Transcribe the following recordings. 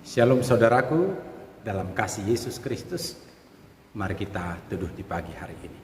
Shalom saudaraku, dalam kasih Yesus Kristus, mari kita teduh di pagi hari ini.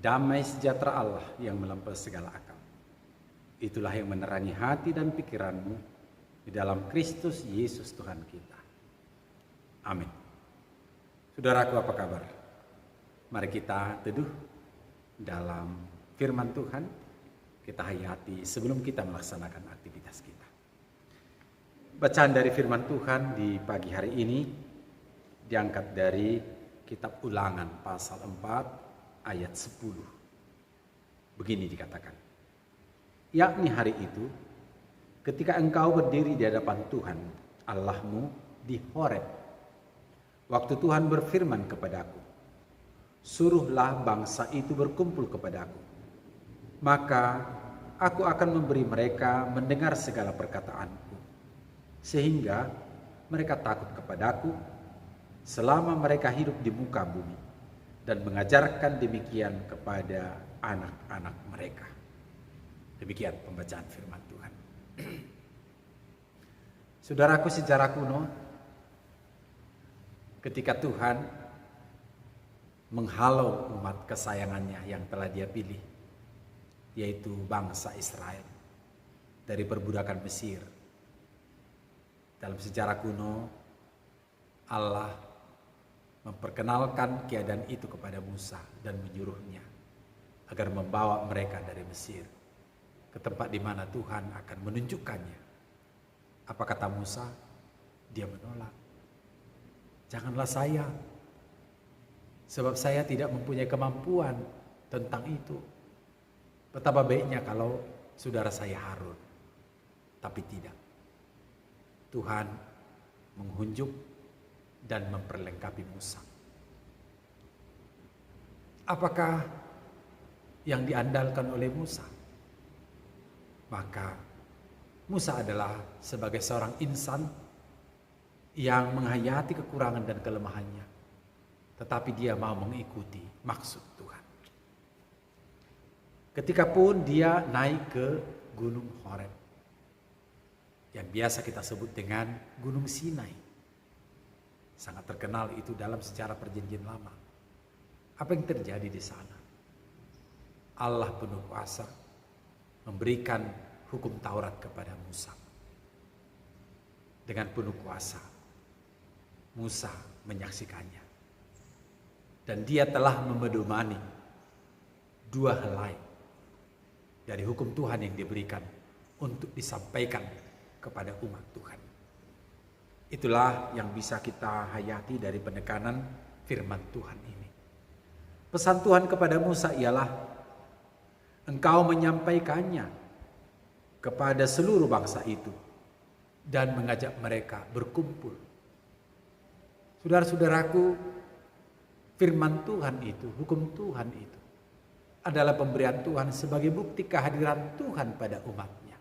Damai sejahtera Allah yang melampaui segala akal. Itulah yang menerangi hati dan pikiranmu di dalam Kristus Yesus Tuhan kita. Amin. Saudaraku, apa kabar? Mari kita teduh dalam firman Tuhan. Kita hayati sebelum kita melaksanakan aktivitas kita. Bacaan dari firman Tuhan di pagi hari ini diangkat dari kitab Ulangan pasal 4 ayat 10. Begini dikatakan, yakni hari itu ketika engkau berdiri di hadapan Tuhan Allahmu di Horeb, waktu Tuhan berfirman kepadaku, suruhlah bangsa itu berkumpul kepadaku, maka aku akan memberi mereka mendengar segala perkataanku, sehingga mereka takut kepadaku selama mereka hidup di muka bumi, dan mengajarkan demikian kepada anak-anak mereka. Demikian pembacaan firman Tuhan. Saudaraku, sejarah kuno, ketika Tuhan menghalau umat kesayangannya yang telah Dia pilih, yaitu bangsa Israel, dari perbudakan Mesir. Dalam sejarah kuno, Allah memperkenalkan keadaan itu kepada Musa dan menyuruhnya agar membawa mereka dari Mesir ke tempat di mana Tuhan akan menunjukkannya. Apa kata Musa? Dia menolak. Janganlah saya, sebab saya tidak mempunyai kemampuan tentang itu. Betapa baiknya kalau saudara saya Harun. Tapi tidak. Tuhan menghunjuk dan memperlengkapi Musa. Apakah yang diandalkan oleh Musa? Maka Musa adalah sebagai seorang insan yang menghayati kekurangan dan kelemahannya, tetapi dia mau mengikuti maksud Tuhan. Ketika pun dia naik ke Gunung Horeb, yang biasa kita sebut dengan Gunung Sinai. Sangat terkenal itu dalam sejarah perjanjian lama. Apa yang terjadi di sana? Allah penuh kuasa memberikan hukum Taurat kepada Musa. Dengan penuh kuasa, Musa menyaksikannya. Dan dia telah memedomani dua helai dari hukum Tuhan yang diberikan untuk disampaikan kepada umat Tuhan. Itulah yang bisa kita hayati dari penekanan firman Tuhan ini. Pesan Tuhan kepada Musa ialah, engkau menyampaikannya kepada seluruh bangsa itu dan mengajak mereka berkumpul. Saudara-saudaraku, firman Tuhan itu, hukum Tuhan itu adalah pemberian Tuhan sebagai bukti kehadiran Tuhan pada umatnya.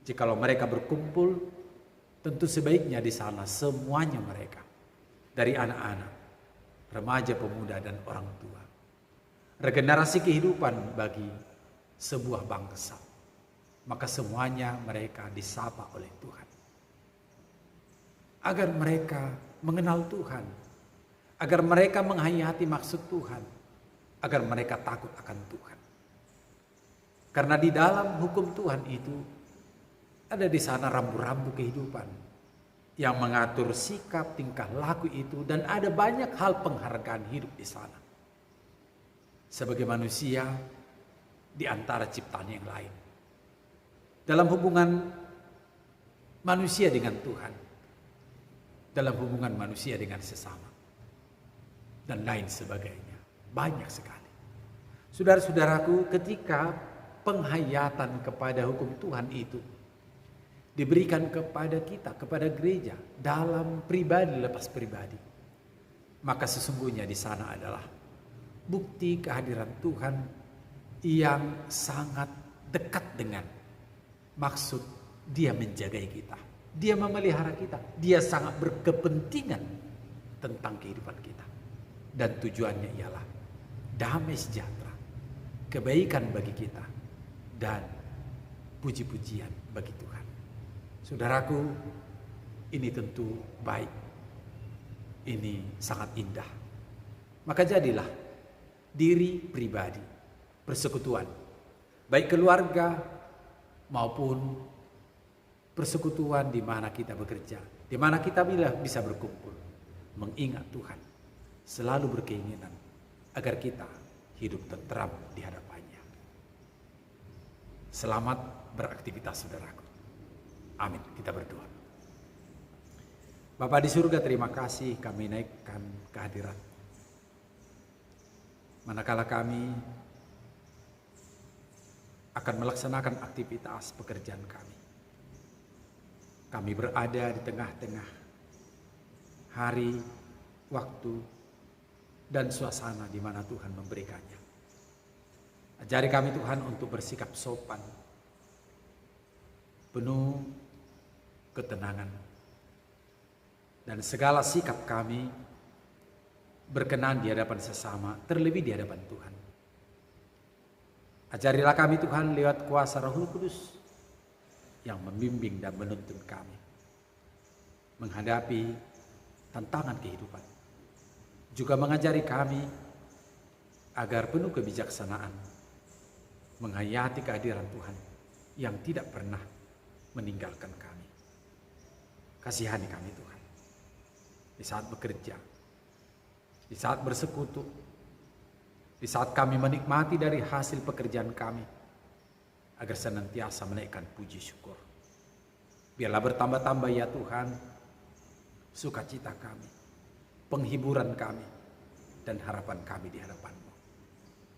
Jikalau mereka berkumpul, tentu sebaiknya di sana semuanya mereka, dari anak-anak, remaja, pemuda, dan orang tua. Regenerasi kehidupan bagi sebuah bangsa. Maka semuanya mereka disapa oleh Tuhan. Agar mereka mengenal Tuhan. Agar mereka menghayati maksud Tuhan. Agar mereka takut akan Tuhan. Karena di dalam hukum Tuhan itu, ada di sana rambu-rambu kehidupan yang mengatur sikap, tingkah laku itu, dan ada banyak hal penghargaan hidup di sana. Sebagai manusia di antara ciptaan yang lain. Dalam hubungan manusia dengan Tuhan, dalam hubungan manusia dengan sesama, dan lain sebagainya. Banyak sekali. Saudara-saudaraku, ketika penghayatan kepada hukum Tuhan itu diberikan kepada kita, kepada gereja, dalam pribadi lepas pribadi, maka sesungguhnya di sana adalah bukti kehadiran Tuhan yang sangat dekat dengan maksud Dia menjagai kita, Dia memelihara kita, Dia sangat berkepentingan tentang kehidupan kita. Dan tujuannya ialah damai sejahtera, kebaikan bagi kita, dan puji-pujian bagi Tuhan. Saudaraku, ini tentu baik. Ini sangat indah. Maka jadilah diri pribadi, persekutuan, baik keluarga maupun persekutuan di mana kita bekerja, di mana kita bisa berkumpul, mengingat Tuhan, selalu berkeinginan agar kita hidup tentram di hadapannya. Selamat beraktivitas, saudaraku. Amin. Kita berdoa. Bapa di surga, terima kasih kami naikkan kehadirat. Manakala kami akan melaksanakan aktivitas pekerjaan kami. Kami berada di tengah-tengah hari, waktu, dan suasana di mana Tuhan memberikannya. Ajari kami Tuhan untuk bersikap sopan, penuh ketenangan, dan segala sikap kami berkenan di hadapan sesama, terlebih di hadapan Tuhan. Ajarilah kami Tuhan lewat kuasa Roh Kudus yang membimbing dan menuntun kami menghadapi tantangan kehidupan. Juga mengajari kami agar penuh kebijaksanaan menghayati kehadiran Tuhan yang tidak pernah meninggalkan kami. Kasihani kami Tuhan di saat bekerja, di saat bersekutu, di saat kami menikmati dari hasil pekerjaan kami, agar senantiasa menaikkan puji syukur. Biarlah bertambah-tambah ya Tuhan sukacita kami, penghiburan kami, dan harapan kami di hadapan-Mu.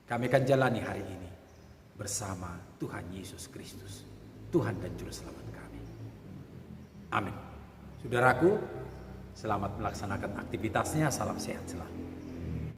Kami akan jalani hari ini bersama Tuhan Yesus Kristus, Tuhan dan Juru Selamat kami. Amin. Saudaraku, selamat melaksanakan aktivitasnya. Salam sehat selalu.